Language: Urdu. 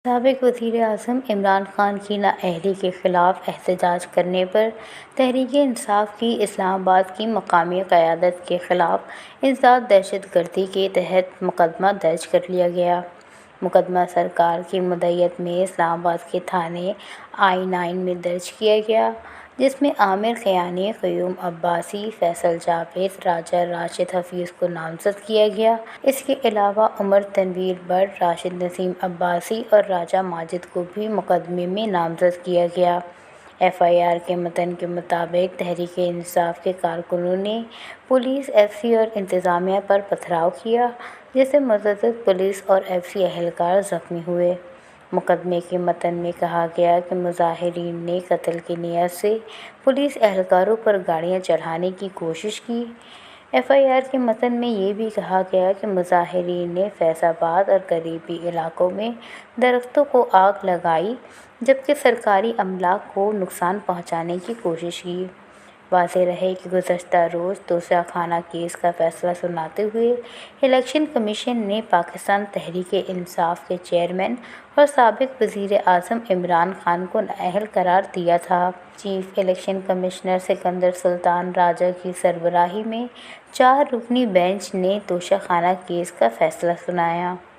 سابق وزیر اعظم عمران خان کی نااہلی کے خلاف احتجاج کرنے پر تحریک انصاف کی اسلام آباد کی مقامی قیادت کے خلاف انسداد دہشت گردی کے تحت مقدمہ درج کر لیا گیا۔ مقدمہ سرکار کی مدعیت میں اسلام آباد کے تھانے I9 میں درج کیا گیا، جس میں عامر کیانی، قیوم عباسی، فیصل جاوید، راجہ راشد حفیظ کو نامزد کیا گیا۔ اس کے علاوہ عمر تنویر بٹ، راشد نسیم عباسی اور راجہ ماجد کو بھی مقدمے میں نامزد کیا گیا۔ FIR کے متن کے مطابق تحریک انصاف کے کارکنوں نے پولیس، FC اور انتظامیہ پر پتھراؤ کیا، جس سے متعدد پولیس اور FC اہلکار زخمی ہوئے۔ مقدمے کے متن میں کہا گیا کہ مظاہرین نے قتل کی نیت سے پولیس اہلکاروں پر گاڑیاں چڑھانے کی کوشش کی۔ FIR کے متن میں یہ بھی کہا گیا کہ مظاہرین نے فیض آباد اور قریبی علاقوں میں درختوں کو آگ لگائی، جبکہ سرکاری املاک کو نقصان پہنچانے کی کوشش کی۔ واضح رہے کہ گزشتہ روز توشہ خانہ کیس کا فیصلہ سناتے ہوئے الیکشن کمیشن نے پاکستان تحریک انصاف کے چیئرمین اور سابق وزیر اعظم عمران خان کو نااہل قرار دیا تھا۔ چیف الیکشن کمشنر سکندر سلطان راجہ کی سربراہی میں 4 رکنی بینچ نے توشہ خانہ کیس کا فیصلہ سنایا۔